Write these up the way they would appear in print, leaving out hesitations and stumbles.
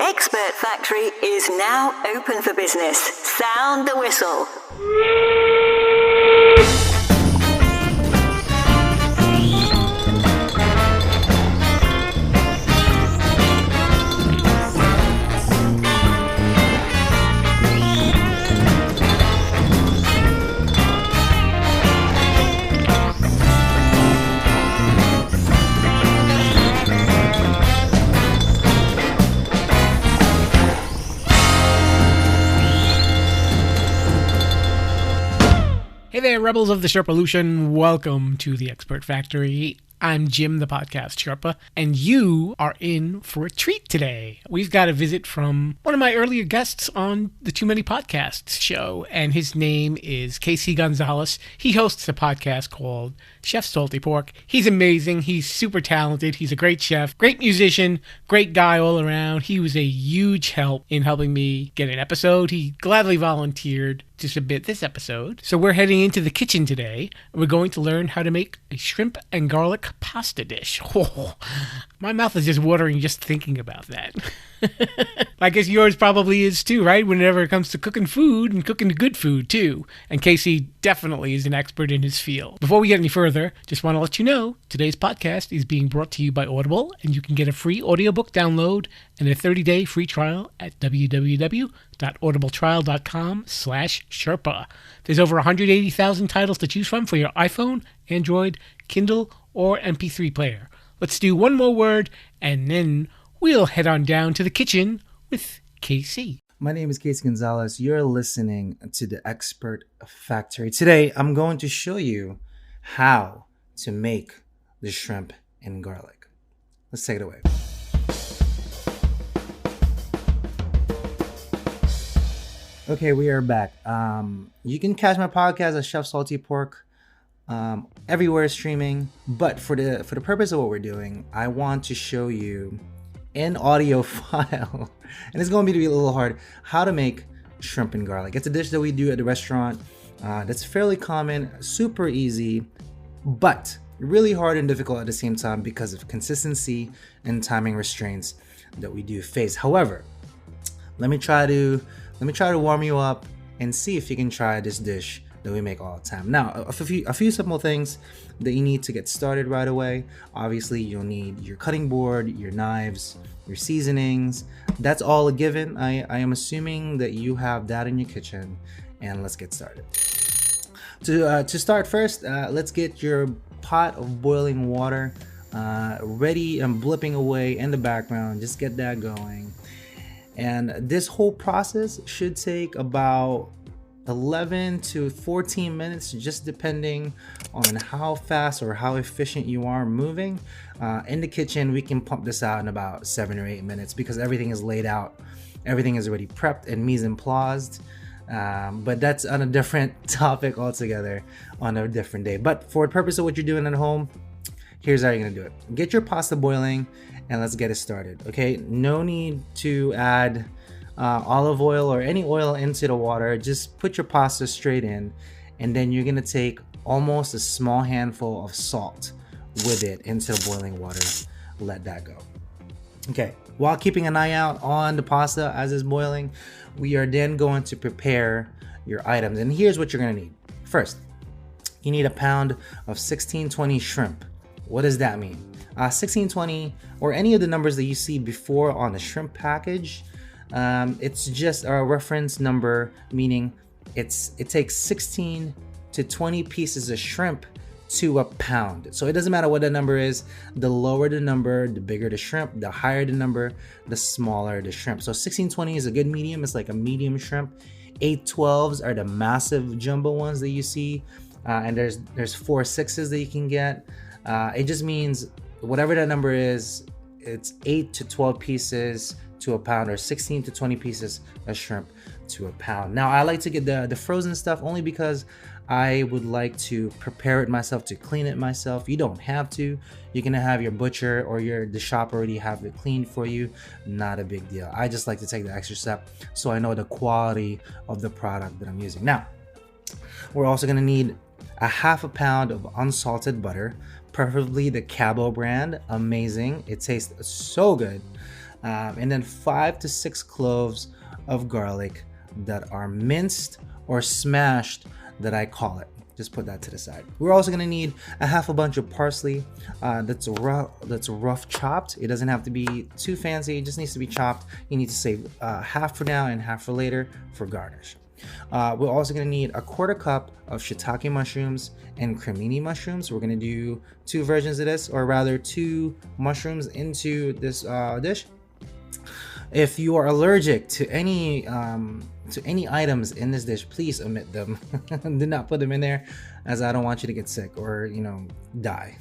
Expert Factory is now open for business. Sound the whistle. Hey there, rebels of the Sherpalution. Welcome to the Expert Factory. I'm Jim, the podcast Sherpa, and you are in for a treat today. We've got a visit from one of my earlier guests on the Too Many Podcasts show, and his name is Casey Gonzalez. He hosts a podcast called Chef Salty Pork. He's amazing. He's super talented. He's a great chef, great musician, great guy all around. He was a huge help in helping me get an episode. He gladly volunteered to submit this episode. So we're heading into the kitchen today. We're going to learn how to make a shrimp and garlic pasta dish. Oh, my mouth is just watering just thinking about that. I guess yours probably is too, right? Whenever it comes to cooking food and cooking good food too. And Casey definitely is an expert in his field. Before we get any further, just want to let you know, today's podcast is being brought to you by Audible, and you can get a free audiobook download and a 30-day free trial at www.audibletrial.com/Sherpa. There's over 180,000 titles to choose from for your iPhone, Android, Kindle, or MP3 player. Let's do one more word, and then we'll head on down to the kitchen with KC. My name is Casey Gonzalez. You're listening to the Expert Factory. Today, I'm going to show you how to make the shrimp and garlic. Let's take it away. Okay, we are back. You can catch my podcast at Chef Salty Pork everywhere streaming. But for the purpose of what we're doing, I want to show you an audio file, and it's going to be a little hard, how to make shrimp and garlic. It's a dish that we do at the restaurant that's fairly common, super easy, but really hard and difficult at the same time because of consistency and timing restraints that we do face. However, let me try to warm you up and see if you can try this dish that we make all the time. Now, a few simple things that you need to get started right away. Obviously, you'll need your cutting board, your knives, your seasonings. That's all a given. I am assuming that you have that in your kitchen, and let's get started. To start first, let's get your pot of boiling water ready and blipping away in the background. Just get that going. And this whole process should take about 11 to 14 minutes, just depending on how fast or how efficient you are moving. In the kitchen, we can pump this out in about 7 or 8 minutes because everything is laid out. Everything is already prepped and mise en place. But that's on a different topic altogether on a different day. But for the purpose of what you're doing at home, here's how you're gonna do it. Get your pasta boiling and let's get it started, okay? No need to add olive oil or any oil into the water. Just put your pasta straight in, and then you're gonna take almost a small handful of salt with it into the boiling water. Let that go. Okay, while keeping an eye out on the pasta as it's boiling, we are then going to prepare your items, and here's what you're gonna need. First, you need a pound of 1620 shrimp. What does that mean? 1620, or any of the numbers that you see before on the shrimp package, it's just a reference number, meaning it takes 16 to 20 pieces of shrimp to a pound. So it doesn't matter what the number is. The lower the number, the bigger the shrimp. The higher the number, the smaller the shrimp. So 1620 is a good medium. It's like a medium shrimp. 812s are the massive jumbo ones that you see, and there's 4 6s that you can get. It just means whatever that number is, it's 8 to 12 pieces to a pound, or 16 to 20 pieces of shrimp to a pound. Now, I like to get the frozen stuff only because I would like to prepare it myself, to clean it myself. You don't have to. You can have your butcher or the shop already have it cleaned for you. Not a big deal. I just like to take the extra step so I know the quality of the product that I'm using. Now, we're also gonna need a half a pound of unsalted butter, preferably the Cabo brand. Amazing. It tastes so good. and then 5 to 6 cloves of garlic that are minced or smashed, that I call it. Just put that to the side. We're also gonna need a half a bunch of parsley that's rough chopped. It doesn't have to be too fancy, it just needs to be chopped. You need to save half for now and half for later for garnish. We're also gonna need a 1/4 cup of shiitake mushrooms and cremini mushrooms. We're gonna do 2 versions of this, or rather 2 mushrooms into this dish. If you are allergic to any items in this dish, please omit them. Do not put them in there, as I don't want you to get sick or die.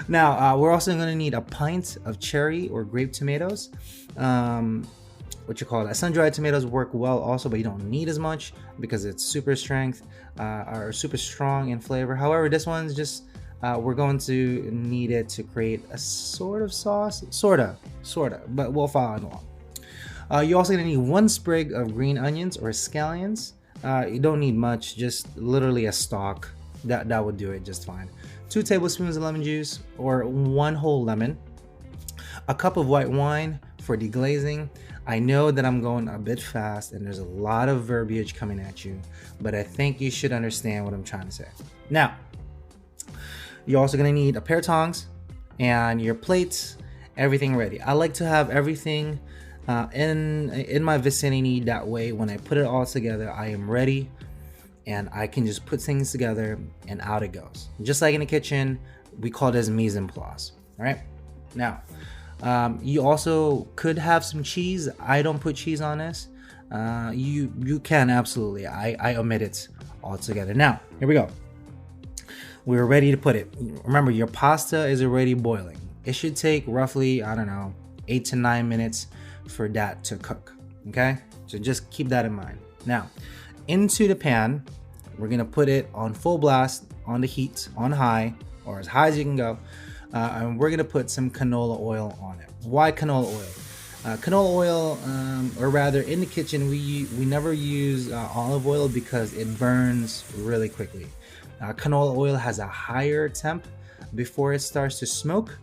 Now we're also going to need a pint of cherry or grape tomatoes. Sun-dried tomatoes work well also, but you don't need as much because it's super strength or super strong in flavor. However, this one's just we're going to need it to create a sort of sauce, sorta, but we'll follow along. You're also gonna need 1 sprig of green onions or scallions. You don't need much, just literally a stalk. That would do it just fine. 2 tablespoons of lemon juice or 1 whole lemon. A cup of white wine for deglazing. I know that I'm going a bit fast and there's a lot of verbiage coming at you, but I think you should understand what I'm trying to say. Now, you're also gonna need a pair of tongs and your plates, everything ready. I like to have everything in my vicinity. That way, when I put it all together, I am ready and I can just put things together and out it goes. Just like in the kitchen, we call this mise en place. All right. Now, you also could have some cheese. I don't put cheese on this. You can absolutely. I omit it altogether. Now, here we go. We're ready to put it. Remember, your pasta is already boiling. It should take roughly, I don't know, 8 to 9 minutes for that to cook. Okay, so just keep that in mind. Now, into the pan, we're gonna put it on full blast, on the heat, on high, or as high as you can go, and we're gonna put some canola oil on it. Why canola oil? Canola oil, or rather, in the kitchen, we never use olive oil because it burns really quickly. Canola oil has a higher temp before it starts to smoke,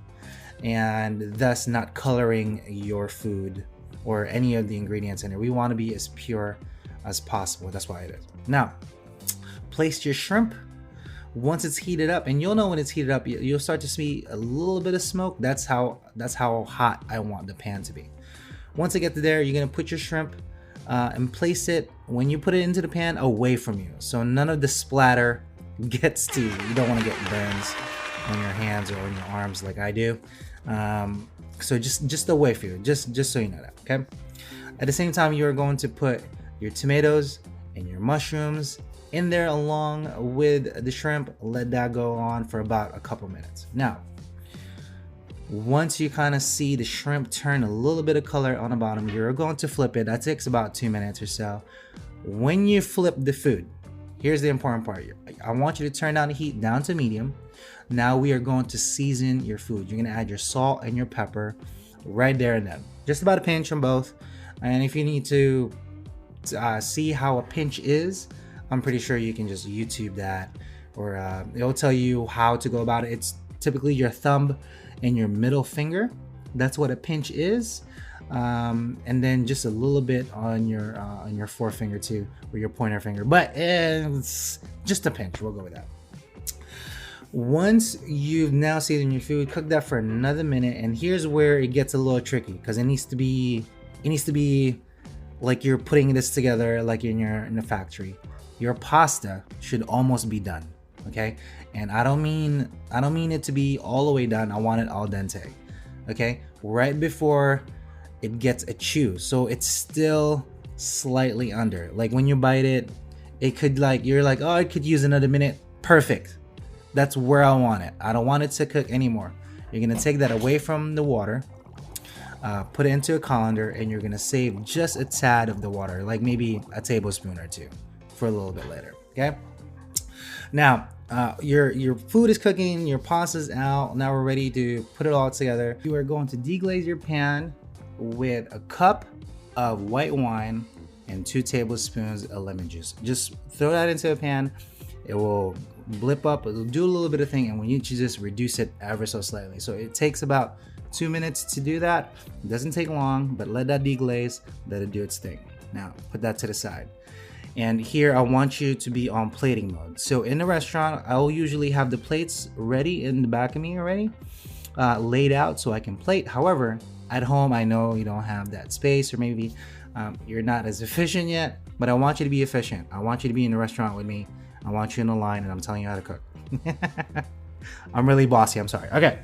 and thus not coloring your food or any of the ingredients in it. We want to be as pure as possible. That's why it is. Now, place your shrimp. Once it's heated up, and you'll know when it's heated up, you'll start to see a little bit of smoke. That's how hot I want the pan to be. Once it gets there, you're gonna put your shrimp and place it, when you put it into the pan, away from you, so none of the splatter gets to you. You don't want to get burns on your hands or on your arms like I do. So just away from you, just so you know that. Okay. At the same time, you're going to put your tomatoes and your mushrooms in there along with the shrimp. Let that go on for about a couple minutes. Now, once you kind of see the shrimp turn a little bit of color on the bottom, you're going to flip it. That takes about 2 minutes or so. When you flip the food, here's the important part. I want you to turn down the heat down to medium. Now we are going to season your food. You're going to add your salt and your pepper right there and then. Just about a pinch on both. And if you need to see how a pinch is, I'm pretty sure you can just YouTube that, or it'll tell you how to go about it. It's typically your thumb and your middle finger. That's what a pinch is. And then just a little bit on your forefinger too, or your pointer finger, but it's just a pinch. We'll go with that. Once you've now seasoned your food, cook that for another minute, and here's where it gets a little tricky, because it needs to be like you're putting this together like in the factory. Your pasta should almost be done, okay? And I don't mean it to be all the way done. I want it al dente, okay? Right before it gets a chew, so it's still slightly under. Like when you bite it, it could you're like, oh, I could use another minute. Perfect. That's where I want it. I don't want it to cook anymore. You're gonna take that away from the water, put it into a colander, and you're gonna save just a tad of the water, like maybe a tablespoon or 2, for a little bit later. Okay. Now your food is cooking, your pasta's out. Now we're ready to put it all together. You are going to deglaze your pan with a cup of white wine and 2 tablespoons of lemon juice. Just throw that into a pan. It will blip up, it'll do a little bit of thing, and when you just reduce it ever so slightly. So it takes about 2 minutes to do that. It doesn't take long, but let that deglaze, let it do its thing. Now, put that to the side. And here I want you to be on plating mode. So in the restaurant, I'll usually have the plates ready in the back of me already, laid out so I can plate. However, at home, I know you don't have that space, or maybe you're not as efficient yet, but I want you to be efficient. I want you to be in the restaurant with me. I want you in the line, and I'm telling you how to cook. I'm really bossy, I'm sorry. Okay.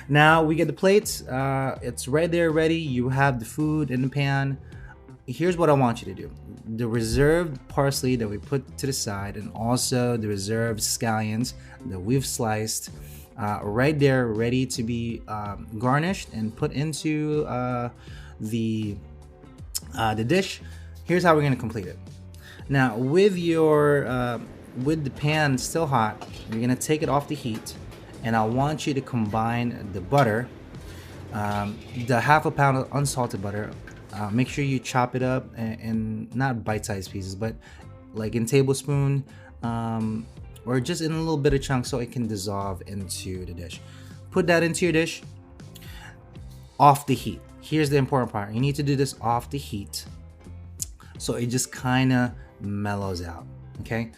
Now we get the plates. It's right there ready. You have the food in the pan. Here's what I want you to do. The reserved parsley that we put to the side, and also the reserved scallions that we've sliced, right there, ready to be garnished and put into the dish. Here's how we're gonna complete it. Now, with the pan still hot, you're gonna take it off the heat, and I want you to combine the butter, the half a pound of unsalted butter. Make sure you chop it up in not bite-sized pieces, but like in tablespoon, or just in a little bit of chunks so it can dissolve into the dish. Put that into your dish off the heat. Here's the important part. You need to do this off the heat so it just kind of mellows out, okay?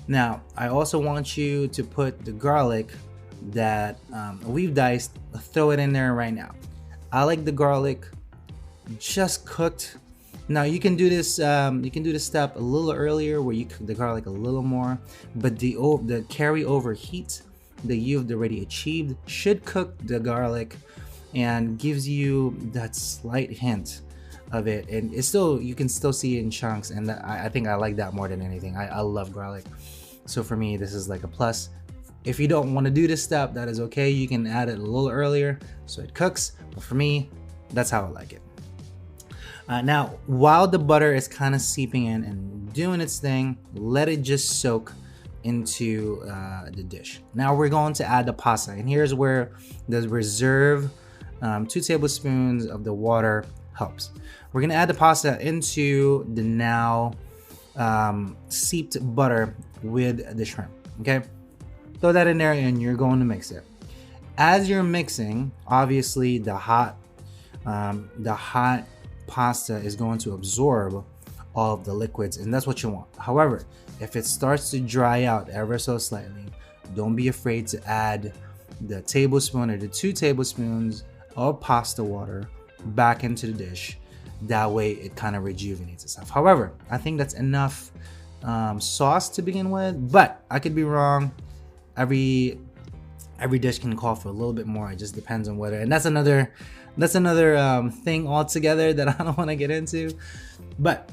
Now, I also want you to put the garlic that we've diced, throw it in there right now. I like the garlic just cooked. Now you can do this step a little earlier where you cook the garlic a little more, but the carryover heat that you've already achieved should cook the garlic and gives you that slight hint of it, and it's still, you can still see it in chunks, and I think I like that more than anything. I love garlic, so for me this is like a plus. If you don't want to do this step, that is okay. You can add it a little earlier so it cooks, but for me, that's how I like it. Now, while the butter is kind of seeping in and doing its thing, let it just soak into the dish. Now we're going to add the pasta, and here's where the reserve 2 tablespoons of the water helps. We're gonna add the pasta into the now seeped butter with the shrimp. Okay, throw that in there, and you're going to mix it. As you're mixing, obviously the hot pasta is going to absorb all of the liquids, and that's what you want. However, if it starts to dry out ever so slightly, don't be afraid to add the tablespoon or the 2 tablespoons of pasta water back into the dish. That way it kind of rejuvenates itself. However, I think that's enough sauce to begin with, but I could be wrong. Every dish can call for a little bit more. It just depends on whether, and that's another thing altogether that I don't want to get into. But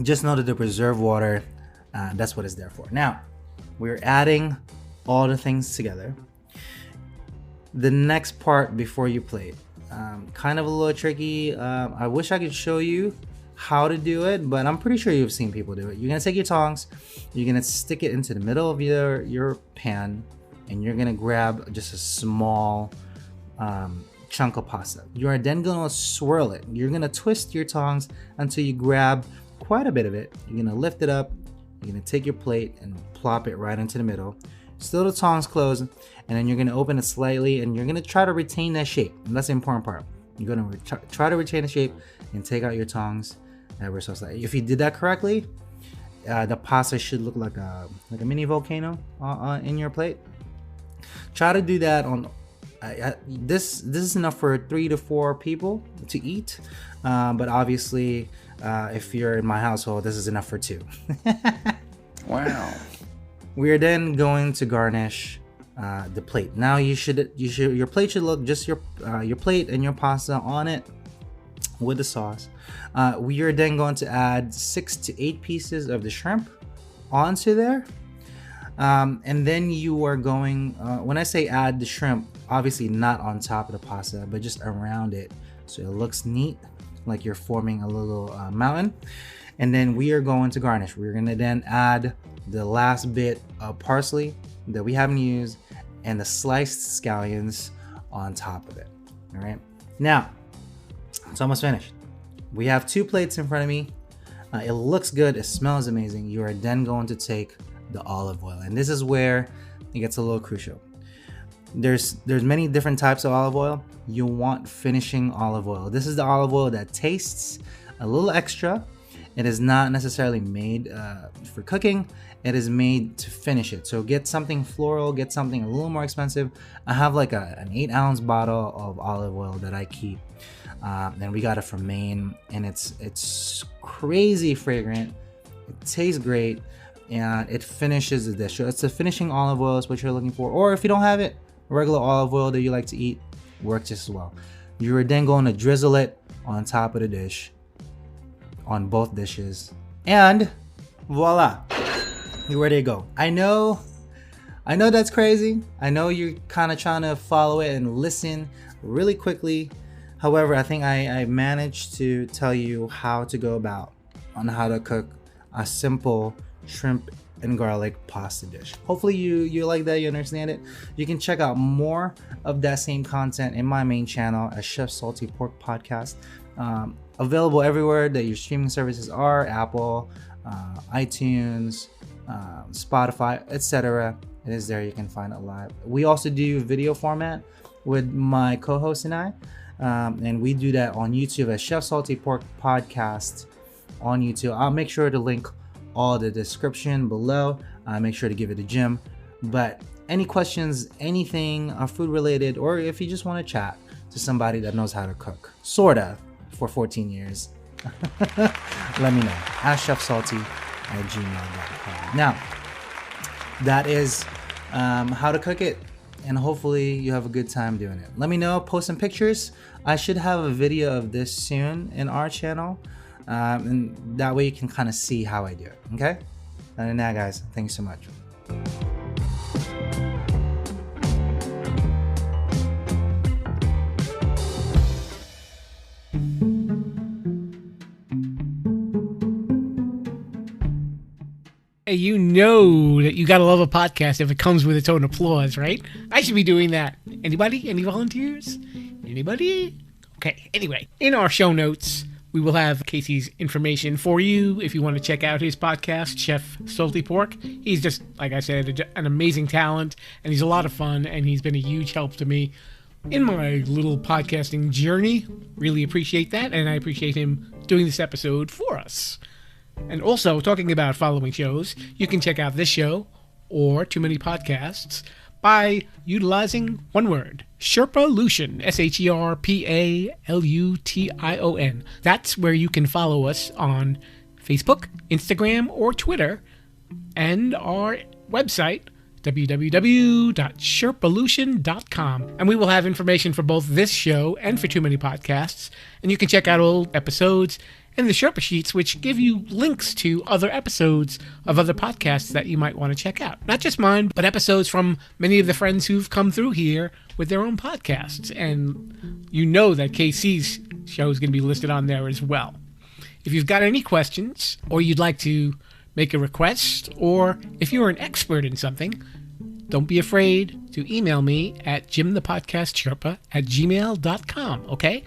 just know that the reserve water, that's what it's there for. Now we're adding all the things together. The next part before you plate, kind of a little tricky. I wish I could show you how to do it, but I'm pretty sure you've seen people do it. You're gonna take your tongs, you're gonna stick it into the middle of your pan, and you're gonna grab just a small chunk of pasta. You are then gonna swirl it. You're gonna twist your tongs until you grab quite a bit of it. You're gonna lift it up, you're gonna take your plate and plop it right into the middle. Still the tongs closed, and then you're gonna open it slightly, and you're gonna try to retain that shape. And that's the important part. You're gonna try to retain the shape and take out your tongs ever so slightly. If you did that correctly, the pasta should look like a mini volcano in your plate. Try to do that on this is enough for 3 to 4 people to eat, but obviously if you're in my household, this is enough for 2. Wow. We are then going to garnish the plate. Now your plate should look just your plate and your pasta on it with the sauce. We are then going to add 6 to 8 pieces of the shrimp onto there. And then you are going, when I say add the shrimp, obviously not on top of the pasta, but just around it, so it looks neat, like you're forming a little mountain. And then we are going to garnish. We're gonna then add the last bit of parsley that we haven't used and the sliced scallions on top of it. All right, now it's almost finished. We have 2 plates in front of me. It looks good, it smells amazing. You are then going to take the olive oil, and this is where it gets a little crucial. there's many different types of olive oil. You want finishing olive oil. This is the olive oil that tastes a little extra. It is not necessarily made for cooking. It is made to finish it. So get something floral, get something a little more expensive. I have like an 8-ounce bottle of olive oil that I keep. And we got it from Maine, and it's crazy fragrant. It tastes great, and it finishes the dish. So it's the finishing olive oil is what you're looking for. Or if you don't have it, regular olive oil that you like to eat works just as well. You're then going to drizzle it on top of the dish, on both dishes, and voila, you're ready to go. I know that's crazy. I know you're kind of trying to follow it and listen really quickly. However, I think I managed to tell you how to go about on how to cook a simple shrimp and garlic pasta dish. Hopefully you like that, you understand it. You can check out more of that same content in my main channel at Chef Salty Pork Podcast. Available everywhere that your streaming services are: Apple, iTunes, Spotify, etc. It is there. You can find it live. We also do video format with my co-host and I, and we do that on YouTube at Chef Salty Pork Podcast on YouTube. I'll make sure to link all the description below. Make sure to give it a Jim. But any questions, anything food related, or if you just want to chat to somebody that knows how to cook, sorta, for 14 years, let me know. AskChefSalty@gmail.com. Now, that is how to cook it, and hopefully you have a good time doing it. Let me know, post some pictures. I should have a video of this soon in our channel, and that way you can kind of see how I do it, okay? Other than that, guys, thank you so much. Hey, you know that you gotta love a podcast if it comes with its own applause, right? I should be doing that. Anybody? Any volunteers? Anybody? Okay, anyway, in our show notes, we will have Casey's information for you if you want to check out his podcast, Chef Salty Pork. He's just, like I said, an amazing talent, and he's a lot of fun, and he's been a huge help to me in my little podcasting journey. Really appreciate that, and I appreciate him doing this episode for us. And also, talking about following shows, you can check out this show or Too Many Podcasts by utilizing one word, Sherpalution, Sherpalution. That's where you can follow us on Facebook, Instagram, or Twitter, and our website, www.sherpalution.com. And we will have information for both this show and for Too Many Podcasts, and you can check out old episodes and the Sherpa Sheets, which give you links to other episodes of other podcasts that you might want to check out. Not just mine, but episodes from many of the friends who've come through here with their own podcasts. And you know that KC's show is going to be listed on there as well. If you've got any questions, or you'd like to make a request, or if you're an expert in something, don't be afraid to email me at jimthepodcastsherpa@gmail.com, okay?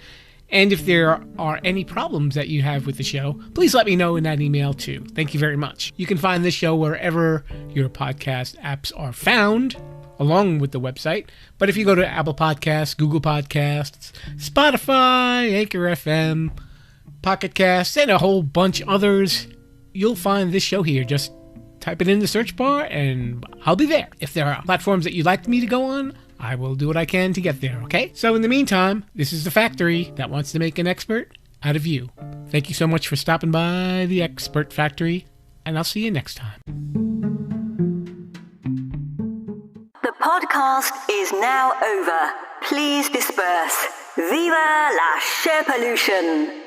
And if there are any problems that you have with the show, please let me know in that email too. Thank you very much. You can find this show wherever your podcast apps are found, along with the website. But if you go to Apple Podcasts, Google Podcasts, Spotify, Anchor FM, Pocket Casts, and a whole bunch others, you'll find this show here. Just type it in the search bar and I'll be there. If there are platforms that you'd like me to go on, I will do what I can to get there, okay? So in the meantime, this is the factory that wants to make an expert out of you. Thank you so much for stopping by the Expert Factory, and I'll see you next time. The podcast is now over. Please disperse. Viva la Sherpalution!